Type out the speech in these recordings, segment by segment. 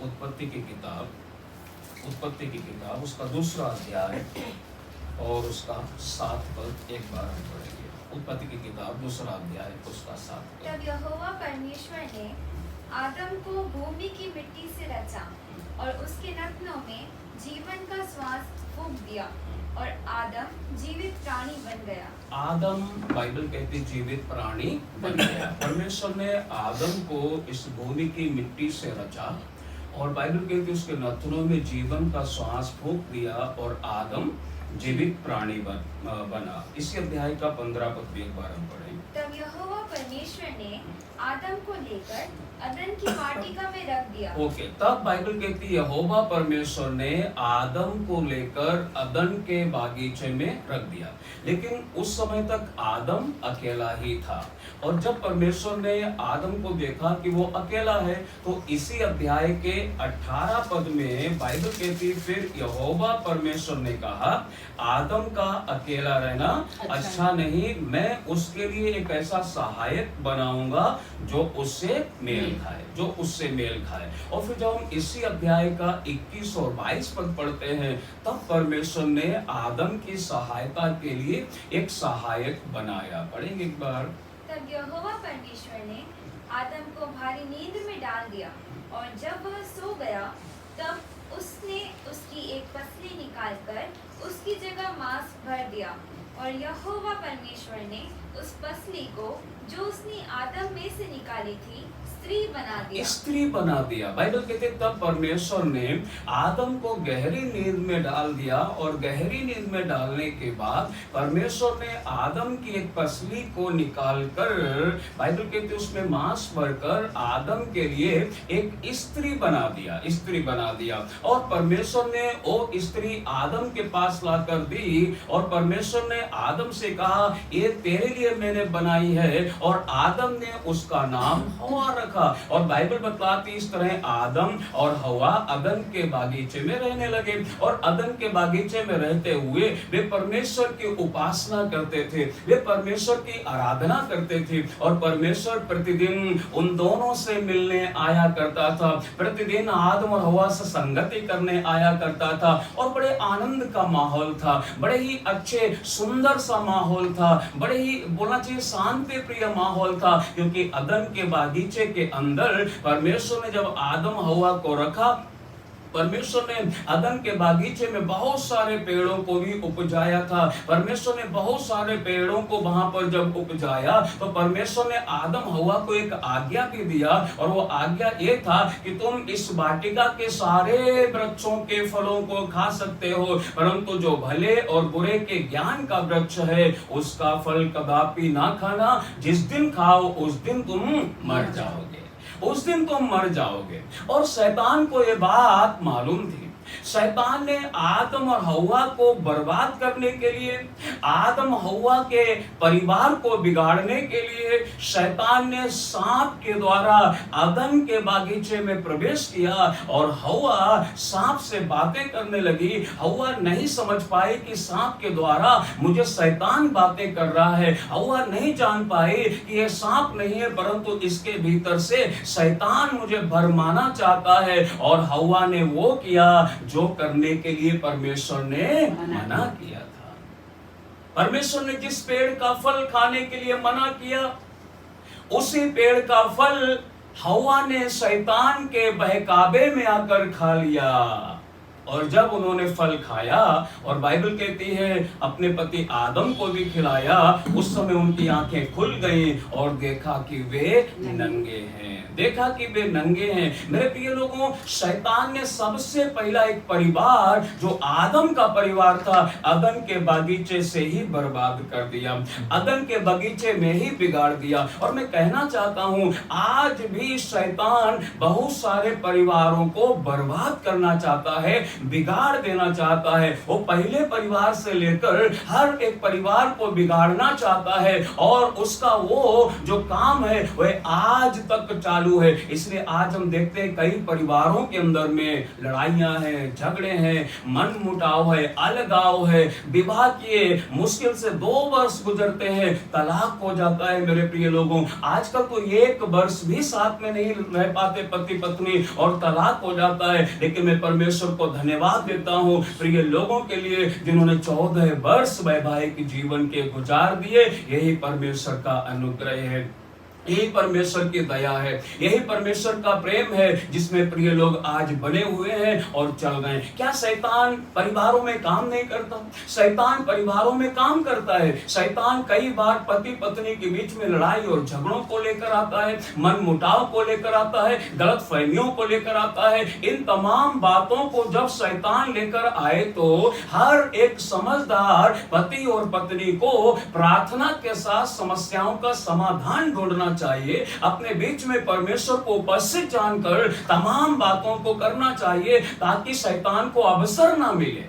उत्पत्ति की किताब उसका दूसरा अध्याय और उसका 7 पद एक बार हम पढ़ेंगे। उत्पत्ति की किताब दूसरा अध्याय उसका 7 पद। तब यहोवा परमेश्वर ने आदम को भूमि की मिट्टी से रचा और उसके नथनों में जीवन का श्वास फूंक दिया और आदम जीवित प्राणी बन गया। आदम, बाइबल कहती जीवित प्राणी बन गया। परमेश्वर ने आदम को इस भूमि की मिट्टी से रचा और बाइबल कहती उसके नथनों में जीवन का श्वास फूंक दिया और आदम जीवित प्राणी बना। इसी अध्याय का 15 पद भी एक बार हम पढ़ें। तब यहोवा परमेश्वर ने आदम को लेकर अदन की वाटिका में रख दिया। ओके, तब बाइबल कहती है यहोवा परमेश्वर ने आदम को लेकर अदन के बागीचे में रख दिया। लेकिन उस समय तक आदम अकेला ही था और जब परमेश्वर ने आदम को देखा कि वो अकेला है तो इसी अध्याय के 18 पद में बाइबल कहती फिर यहोवा परमेश्वर ने कहा आदम का अकेला रहना अच्छा नहीं, मैं उसके लिए एक ऐसा सहायक बनाऊंगा जो उससे मेल खाए। और फिर जब हम इसी अध्याय का 21 और 22 पद पढ़ते हैं तब परमेश्वर ने आदम की सहायता के लिए एक सहायक बनाया। पढ़ेंगे एक बार। तब यहोवा परमेश्वर ने आदम को भारी नींद में डाल दिया और जब वह सो गया तब उसने उसकी एक पसली निकालकर उसकी जगह मांस भर दिया और यहोवा परमेश्वर ने उस पसली को जो उसने आदम में से निकाली थी स्त्री बना दिया। बाइबल कहते तब परमेश्वर ने आदम को गहरी नींद में डाल दिया और गहरी नींद में डालने के बाद परमेश्वर ने आदम की एक पसली को निकालकर बाइबल कहते उसमें मांस भरकर आदम के लिए एक स्त्री बना दिया और परमेश्वर ने वो स्त्री आदम के पास लाकर दी और परमेश्वर ने आदम से कहा ये तेरे लिए मैंने बनाई है और आदम ने उसका नाम हवा रखा। और बाइबल बतलाती इस तरह आदम और हवा अदन के बागीचे में रहने लगे और अदन के बागीचे में रहते हुए वे परमेश्वर की उपासना करते थे, वे परमेश्वर की आराधना करते थे और परमेश्वर प्रतिदिन उन दोनों से मिलने आया करता था, प्रतिदिन आदम और हवा से संगति करने आया करता था और बड़े आनंद का माहौल था, बड़े ही अच्छे सुंदर सा माहौल था, बड़े ही बोलना चाहिए शांति प्रिय माहौल था क्योंकि अदन के बागीचे के अंदर परमेश्वर ने जब आदम हवा को रखा परमेश्वर ने अदन के बागीचे में बहुत सारे पेड़ों को भी उपजाया था। परमेश्वर ने बहुत सारे पेड़ों को वहां पर जब उपजाया तो परमेश्वर ने आदम हवा को एक आज्ञा भी दिया और वो आज्ञा ये था कि तुम इस वाटिका के सारे वृक्षों के फलों को खा सकते हो परंतु जो भले और बुरे के ज्ञान का वृक्ष है उसका फल कदापि ना खाना, जिस दिन खाओ उस दिन तुम मर जाओगे। और शैतान को ये बात मालूम थी। शैतान ने आदम और हव्वा को बर्बाद करने के लिए, आदम हव्वा के परिवार को बिगाड़ने के लिए शैतान ने सांप के द्वारा अदन के बागीचे में प्रवेश किया और हव्वा सांप से बातें करने लगी। हव्वा नहीं समझ पाई कि सांप के द्वारा मुझे शैतान बातें कर रहा है। हव्वा नहीं जान पाई कि यह सांप नहीं है परंतु इसके भीतर से शैतान मुझे भरमाना चाहता है और हव्वा ने वो किया जो करने के लिए परमेश्वर ने मना किया था। परमेश्वर ने जिस पेड़ का फल खाने के लिए मना किया उसी पेड़ का फल हव्वा ने शैतान के बहकावे में आकर खा लिया और जब उन्होंने फल खाया और बाइबल कहती है अपने पति आदम को भी खिलाया उस समय उनकी आंखें खुल गई और देखा कि वे नंगे हैं। मेरे प्रिय लोगों, शैतान ने सबसे पहला एक परिवार जो आदम का परिवार था अदन के बागीचे से ही बर्बाद कर दिया, अदन के बगीचे में ही बिगाड़ दिया। और मैं कहना चाहता हूं आज भी शैतान बहुत सारे परिवारों को बर्बाद करना चाहता है बिगाड़ देना चाहता है। वो पहले परिवार से लेकर हर एक परिवार को बिगाड़ना चाहता है और उसका वो जो काम है वह आज तक चालू है। इसलिए आज हम देखते हैं कई परिवारों के अंदर में लड़ाइयां हैं, झगड़े हैं, मन मुटाव है, अलगाव है, विवाह किए मुश्किल से 2 वर्ष गुजरते हैं, तलाक हो जाता है। मेरे प्रिय लोगों, आजकल तो 1 वर्ष भी साथ में नहीं रह पाते पति पत्नी और तलाक हो जाता है। लेकिन मैं परमेश्वर को धन्यवाद देता हूं प्रिय लोगों के लिए जिन्होंने 14 वर्ष वैवाहिक जीवन के गुजार दिए। यही परमेश्वर का अनुग्रह है, यही परमेश्वर की दया है, यही परमेश्वर का प्रेम है जिसमें प्रिय लोग आज बने हुए हैं और चल रहे हैं। क्या शैतान परिवारों में काम नहीं करता? शैतान परिवारों में काम करता है। शैतान कई बार पति पत्नी के बीच में लड़ाई और झगड़ों को लेकर आता है, मन मुटाव को लेकर आता है, गलत फहमियों को लेकर आता है। इन तमाम बातों को जब शैतान लेकर आए तो हर एक समझदार पति और पत्नी को प्रार्थना के साथ समस्याओं का समाधान ढूंढना चाहिए। अपने बीच में परमेश्वर को उपस्थित जानकर तमाम बातों को करना चाहिए ताकि शैतान को अवसर ना मिले।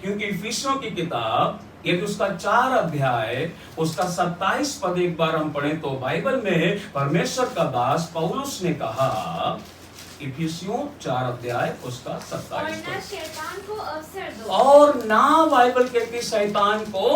क्योंकि इफिसियों की किताब यदि उसका 4 अध्याय उसका 27 पद एक बार हम पढ़ें तो बाइबल में परमेश्वर का दास पौलुस ने कहा, इफिसियों 4 अध्याय उसका 27 और ना शैतान को अवसर दो। और ना बाइबल कहती शैतान को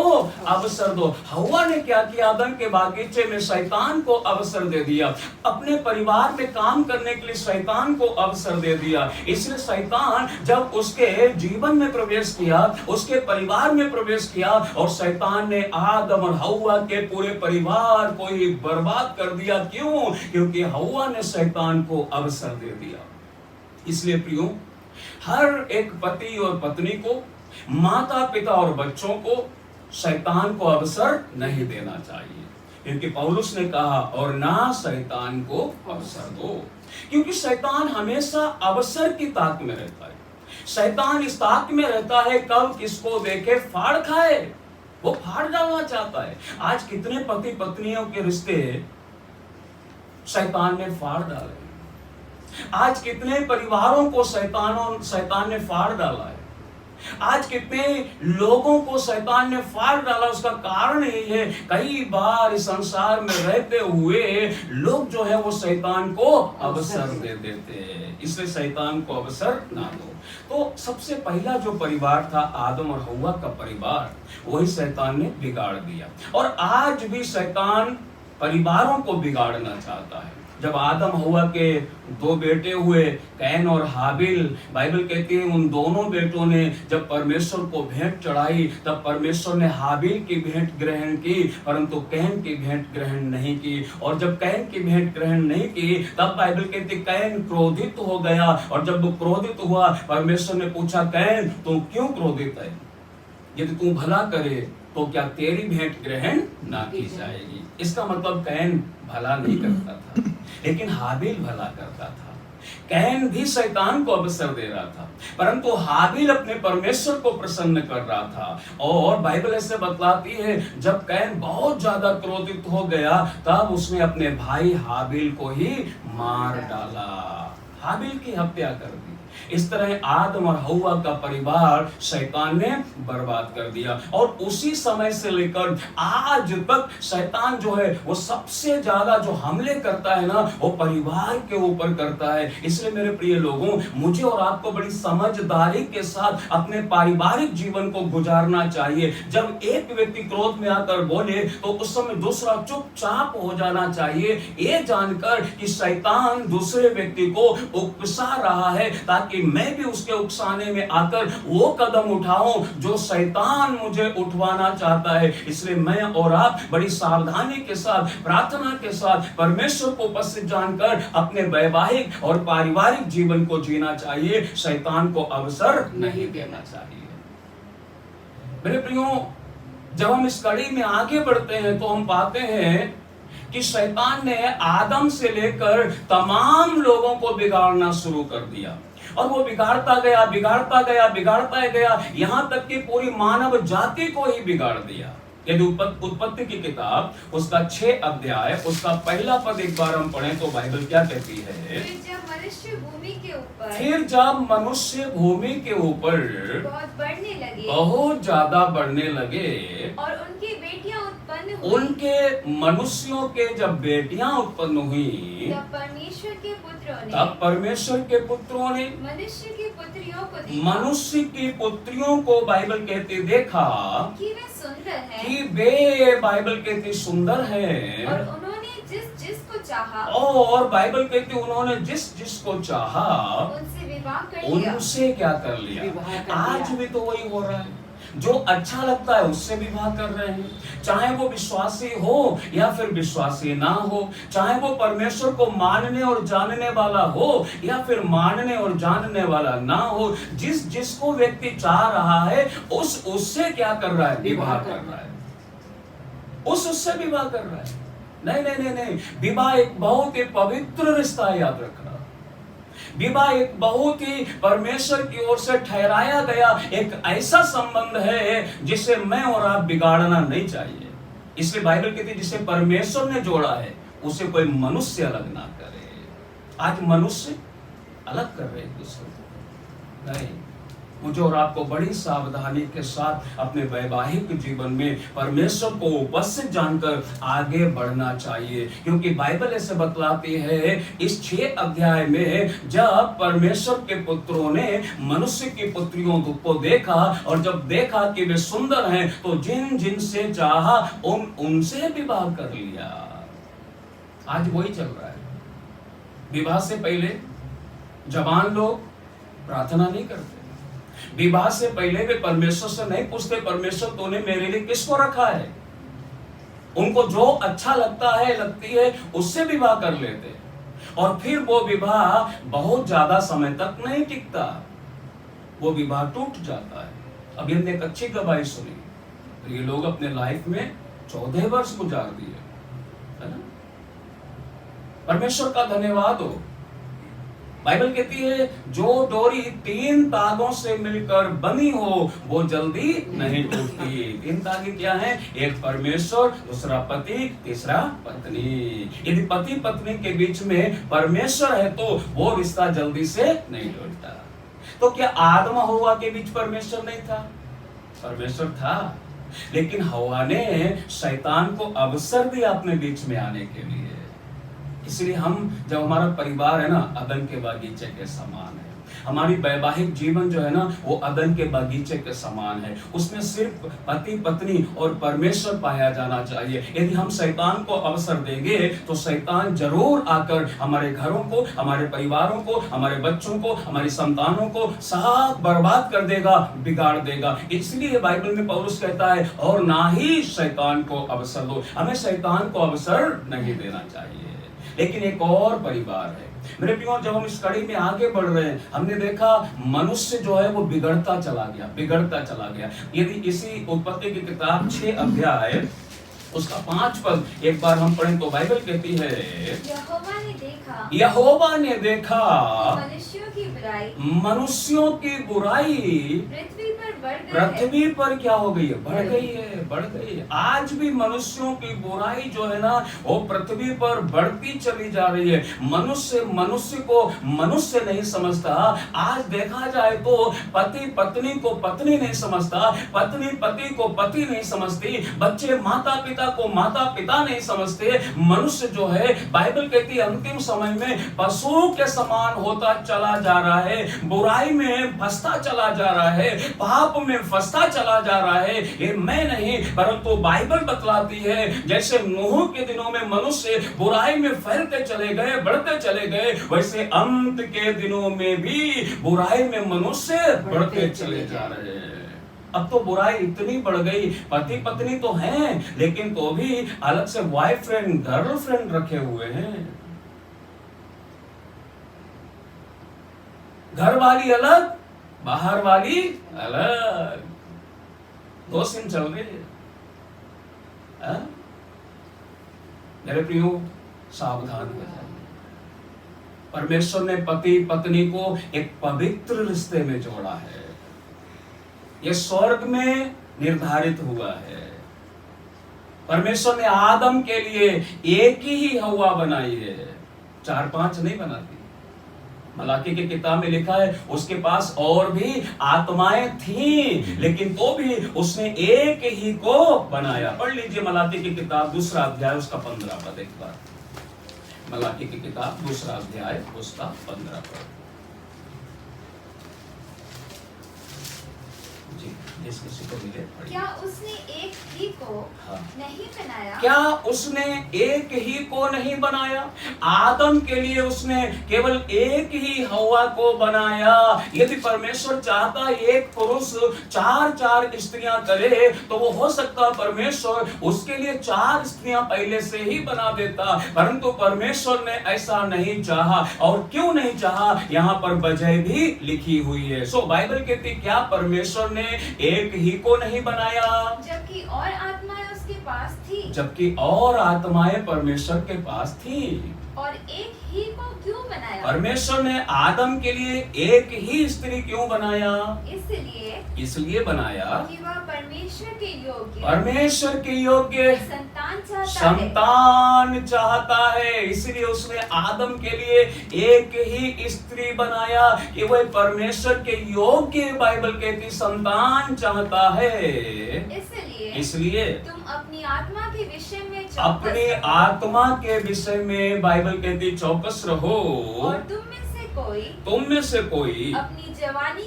अवसर दो। हव्वा ने क्या किया? अदन के बागीचे में शैतान को अवसर दे दिया, अपने परिवार में काम करने के लिए शैतान को अवसर दे दिया। इसलिए शैतान जब उसके जीवन में प्रवेश किया, उसके परिवार में प्रवेश किया और शैतान ने आदम और हव्वा के पूरे परिवार को ही बर्बाद कर दिया। क्यों? क्योंकि हव्वा ने शैतान को अवसर दे दिया। इसलिए प्रियो, हर एक पति और पत्नी को, माता पिता और बच्चों को शैतान को अवसर नहीं देना चाहिए। क्योंकि पौलुस ने कहा, और ना शैतान को अवसर दो। क्योंकि शैतान हमेशा अवसर की ताक में रहता है। शैतान इस ताक में रहता है कब किसको देखे फाड़ खाए, वो फाड़ डालना चाहता है। आज कितने पति पत्नियों के रिश्ते शैतान ने फाड़ डाले। आज कितने परिवारों को शैतान ने फाड़ डाला है। आज कितने लोगों को शैतान ने फाड़ डाला। उसका कारण यही है, कई बार इस संसार में रहते हुए लोग जो है वो शैतान को अवसर दे देते हैं। इसलिए शैतान को अवसर ना दो। तो सबसे पहला जो परिवार था आदम और हव्वा का परिवार, वही शैतान ने बिगाड़ दिया। और आज भी शैतान परिवारों को बिगाड़ना चाहता है। जब आदम हव्वा के 2 बेटे हुए, कैन और हाबिल, बाइबल कहती है उन दोनों बेटों ने जब परमेश्वर को भेंट चढ़ाई तब परमेश्वर ने हाबिल की भेंट ग्रहण की परंतु कैन की भेंट ग्रहण नहीं की। और जब कैन की भेंट ग्रहण नहीं की तब बाइबल कहती कैन क्रोधित हो गया। और जब वो क्रोधित हुआ, परमेश्वर ने पूछा, कैन तू क्यों क्रोधित है? यदि तू भला करे तो क्या तेरी भेंट ग्रहण ना की जाएगी? इसका मतलब कैन भला नहीं करता था, लेकिन हाबिल भला करता था। कैन भी शैतान को अवसर दे रहा था, परंतु हाबिल अपने परमेश्वर को प्रसन्न कर रहा था। और बाइबल ऐसे बतलाती है, जब कैन बहुत ज्यादा क्रोधित हो गया तब उसने अपने भाई हाबिल को ही मार डाला, हाबिल की हत्या कर दी। इस तरह आदम और हव्वा का परिवार शैतान ने बर्बाद कर दिया। और उसी समय से लेकर आज तक शैतान जो है वो सबसे ज्यादा जो हमले करता है ना, वो परिवार के ऊपर करता है। इसलिए मेरे प्रिय लोगों, मुझे और आपको बड़ी समझदारी के साथ अपने पारिवारिक जीवन को गुजारना चाहिए। जब एक व्यक्ति क्रोध में आकर बोले तो उस समय दूसरा चुपचाप हो जाना चाहिए, ये जानकर कि शैतान दूसरे व्यक्ति को उकसा रहा है ताकि मैं भी उसके उकसाने में आकर वो कदम उठाऊं जो शैतान मुझे उठवाना चाहता है। इसलिए मैं और आप बड़ी सावधानी के साथ, प्रार्थना के साथ, परमेश्वर को उपस्थित जानकर अपने वैवाहिक और पारिवारिक जीवन को जीना चाहिए। शैतान को अवसर नहीं देना चाहिए। मेरे प्रियो, जब हम इस कड़ी में आगे बढ़ते हैं तो हम पाते हैं कि शैतान ने आदम से लेकर तमाम लोगों को बिगाड़ना शुरू कर दिया। और वो बिगाड़ता गया, बिगाड़ता गया, बिगाड़ता गया, यहां तक कि पूरी मानव जाति को ही बिगाड़ दिया। यदि उत्पत्ति की किताब उसका 6 अध्याय उसका पहला पद एक बार हम पढ़ें तो बाइबल क्या कहती है? फिर जब मनुष्य भूमि के ऊपर बहुत बढ़ने लगे, बहुत ज्यादा बढ़ने लगे, और उनकी बेटियां उत्पन्न हुई, उनके मनुष्यों के जब बेटियां उत्पन्न हुई, तब परमेश्वर के पुत्रों ने मनुष्य की पुत्रियों को देखा, मनुष्य की पुत्रियों को बाइबल कहती देखा कि वे सुंदर हैं, कि वे बाइबल कहती सुंदर है, और उन्होंने जिस जिसको चाहा, और बाइबल कहती उन्होंने जिस जिसको चाहा उनसे विवाह कर लिया। उनसे क्या कर लिया? आज भी तो वही हो रहा है, जो अच्छा लगता है उससे विवाह कर रहे हैं, चाहे वो विश्वासी हो या फिर विश्वासी ना हो, चाहे वो परमेश्वर को मानने और जानने वाला हो या फिर मानने और जानने वाला ना हो, जिस जिसको व्यक्ति चाह रहा है उससे क्या कर रहा है? विवाह कर रहा है, उससे विवाह कर रहा है। नहीं नहीं नहीं नहीं, विवाह एक बहुत ही पवित्र रिश्ता है, याद रखना। विवाह एक बहुत ही परमेश्वर की ओर से ठहराया गया एक ऐसा संबंध है जिसे मैं और आप बिगाड़ना नहीं चाहिए। इसलिए बाइबल कहती है जिसे परमेश्वर ने जोड़ा है उसे कोई मनुष्य अलग ना करे। आज मनुष्य अलग कर रहे हैं दूसरे को। नहीं, मुझे और आपको बड़ी सावधानी के साथ अपने वैवाहिक जीवन में परमेश्वर को उपस्थित जानकर आगे बढ़ना चाहिए, क्योंकि बाइबल ऐसे बतलाती है इस 6 अध्याय में जब परमेश्वर के पुत्रों ने मनुष्य की पुत्रियों को देखा और जब देखा कि वे सुंदर हैं तो जिन जिन से चाहा उनसे विवाह कर लिया। आज वही चल रहा है। विवाह से पहले जवान लोग प्रार्थना नहीं करते, विवाह से पहले वे परमेश्वर से नहीं पूछते परमेश्वर तूने मेरे लिए किसको रखा है। उनको जो अच्छा लगता है लगती है उससे विवाह कर लेते, और फिर वो विवाह बहुत ज्यादा समय तक नहीं टिकता, वो विवाह टूट जाता है। अभी हमने एक अच्छी गवाही सुनी, तो ये लोग अपने लाइफ में 14 वर्ष गुजार दिए, है ना। परमेश्वर का धन्यवाद हो। बाइबल कहती है जो डोरी 3 तागों से मिलकर बनी हो वो जल्दी नहीं टूटती। 3 तागे क्या हैं? एक परमेश्वर, दूसरा पति, तीसरा पत्नी। यदि पति पत्नी के बीच में परमेश्वर है तो वो रिश्ता जल्दी से नहीं टूटता। तो क्या आदम हव्वा के बीच परमेश्वर नहीं था? परमेश्वर था, लेकिन हव्वा ने शैतान को अवसर दिया अपने बीच में आने के लिए। इसलिए हम जब हमारा परिवार है ना अदन के बागीचे के समान है, हमारी वैवाहिक जीवन जो है ना वो अदन के बागीचे के समान है, उसमें सिर्फ पति पत्नी और परमेश्वर पाया जाना चाहिए। यदि हम शैतान को अवसर देंगे तो शैतान जरूर आकर हमारे घरों को, हमारे परिवारों को, हमारे बच्चों को, हमारी संतानों को सब बर्बाद कर देगा, बिगाड़ देगा। इसलिए बाइबल में पौलुस कहता है और ना ही शैतान को अवसर दो। हमें शैतान को अवसर नहीं देना चाहिए। लेकिन एक और परिवार है मेरे प्रियो, जब हम इस कड़ी में आगे बढ़ रहे हैं हमने देखा मनुष्य जो है वो बिगड़ता चला गया। यदि इसी उत्पत्ति की किताब 6 अध्याय उसका 5 पद एक बार हम पढ़ें तो बाइबल कहती है यहोवा ने देखा मनुष्यों की बुराई पृथ्वी पर क्या हो गई है? बढ़ गई है। आज भी मनुष्यों की बुराई जो है ना वो पृथ्वी पर बढ़ती चली जा रही है। मनुष्य को मनुष्य नहीं समझता। आज देखा जाए तो पति पत्नी को पत्नी नहीं समझता, पत्नी पति को पति नहीं समझती, बच्चे माता पिता को माता पिता नहीं समझते। मनुष्य जो है बाइबल कहती है अंतिम समय में पशु के समान होता चला जा रहा है, बुराई में फंसता चला जा रहा है, पाप में फंसता चला जा रहा है। ये मैं नहीं परंतु बाइबल बतलाती है जैसे नूह के दिनों में मनुष्य बुराई में फैलते चले गए, बढ़ते चले गए, वैसे अंत के दिनों में भी बुराई में मनुष्य बढ़ते चले जा रहे हैं। अब तो बुराई इतनी बढ़ गई, पति पत्नी तो हैं लेकिन तो भी अलग से बॉयफ्रेंड गर्लफ्रेंड रखे हुए हैं। घर वाली अलग, बाहर वाली अलग, 2 सिम चल रही है। मेरे प्रियो सावधान हो जाइए। परमेश्वर ने पति पत्नी को एक पवित्र रिश्ते में जोड़ा है। यह स्वर्ग में निर्धारित हुआ है। परमेश्वर ने आदम के लिए एक ही हवा बनाई है, 4-5 नहीं बनाती। मलाकी की किताब में लिखा है उसके पास और भी आत्माएं थीं, लेकिन तो भी उसने एक ही को बनाया। पढ़ लीजिए मलाकी की किताब 2 अध्याय उसका 15 पद एक बार। मलाकी की किताब 2 अध्याय उसका 15 पद। जी, जिस किसी को मिले पढ़िए। क्या उसने एक ही को हाँ। नहीं बनाया? क्या उसने एक ही को नहीं बनाया? आदम के लिए उसने केवल एक ही हवा को बनाया। यदि परमेश्वर चाहता एक पुरुष 4-4 स्त्रियां करे तो वो हो सकता परमेश्वर उसके लिए 4 स्त्रियां पहले से ही बना देता, परंतु परमेश्वर ने ऐसा नहीं चाहा। और क्यों नहीं चाहा, यहाँ पर वजह भी लिखी हुई है। सो बाइबल कहती क्या परमेश्वर ने एक ही को नहीं बनाया? जबकि और आत्माएं उसके पास थी। जबकि और आत्माएं परमेश्वर के पास थी। और एक ही को क्यों बनाया? परमेश्वर ने आदम के लिए एक ही स्त्री क्यों बनाया? इसलिए बनाया कि वह परमेश्वर के योग्य संतान चाहता है। इसलिए उसने आदम के लिए एक ही स्त्री बनाया कि वह परमेश्वर के योग्य, बाइबल कहती, संतान चाहता है। इसलिए तुम अपनी आत्मा के विषय में अपनी आत्मा के विषय में बाइबल कहती चौकस रहो। और तुम में से कोई अपनी जवानी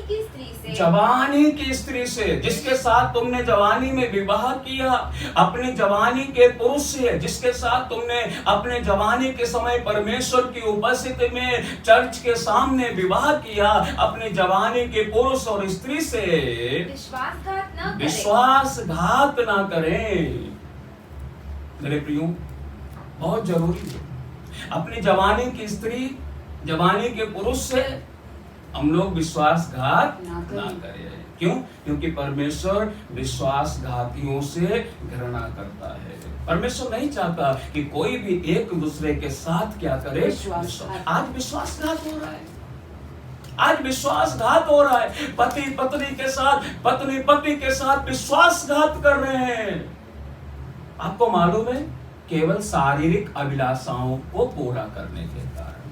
की स्त्री से जिसके साथ तुमने जवानी में विवाह किया, अपनी जवानी के पुरुष से जिसके साथ तुमने अपने जवानी के समय परमेश्वर की उपस्थिति में चर्च के सामने विवाह किया, अपनी जवानी के पुरुष और स्त्री से विश्वासघात ना करें। मेरे प्रियो, बहुत जरूरी है अपनी जवानी की स्त्री, जवानी के पुरुष से हम लोग विश्वासघात ना करें। क्यों? क्योंकि परमेश्वर विश्वासघातियों से घृणा करता है। परमेश्वर नहीं चाहता कि कोई भी एक दूसरे के साथ क्या करे, आज विश्वासघात हो रहा है। आज विश्वासघात हो रहा है। पति पत्नी के साथ, पत्नी पति के साथ विश्वासघात कर रहे हैं। आपको मालूम है, केवल शारीरिक अभिलाषाओं को पूरा करने के कारण,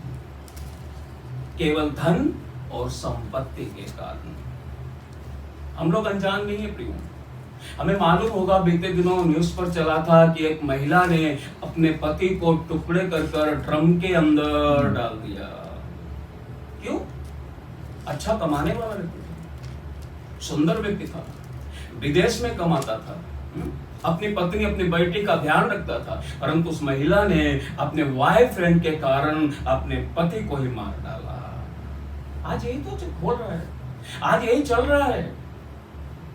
केवल धन और संपत्ति के कारण। हम लोग अनजान नहीं है प्रियो। हमें मालूम होगा, बीते दिनों न्यूज पर चला था कि एक महिला ने अपने पति को टुकड़े कर ड्रम के अंदर डाल दिया। क्यों? अच्छा कमाने वाला व्यक्ति था, सुंदर व्यक्ति था, विदेश में कमाता था, अपनी पत्नी अपनी बेटी का ध्यान रखता था, परंतु उस महिला ने अपने बॉयफ्रेंड के कारण अपने पति को ही मार डाला। आज यही तो हो रहा है, आज यही चल रहा है।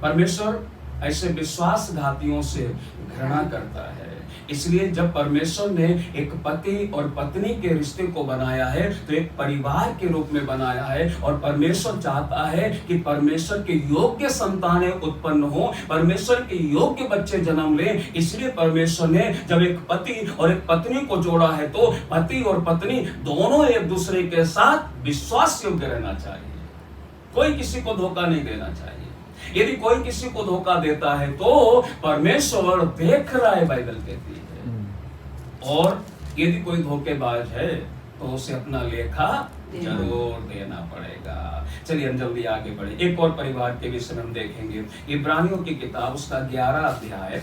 परमेश्वर ऐसे विश्वासघातियों से घृणा करता है। इसलिए जब परमेश्वर ने एक पति और पत्नी के रिश्ते को बनाया है तो एक परिवार के रूप में बनाया है, और परमेश्वर चाहता है कि परमेश्वर के योग्य संतानें उत्पन्न हो, परमेश्वर के योग्य बच्चे जन्म लें। इसलिए परमेश्वर ने जब एक पति और एक पत्नी को जोड़ा है तो पति और पत्नी दोनों एक दूसरे के साथ विश्वास योग्य रहना चाहिए। कोई किसी को धोखा नहीं देना चाहिए। यदि कोई किसी को धोखा देता है तो परमेश्वर देख रहा है, बाइबल कहती है। और यदि कोई धोखेबाज है तो उसे अपना लेखा जरूर देना पड़ेगा। चलिए हम जल्दी आगे बढ़े। एक और परिवार के विषय में हम देखेंगे, इब्रानियों की किताब उसका 11 अध्याय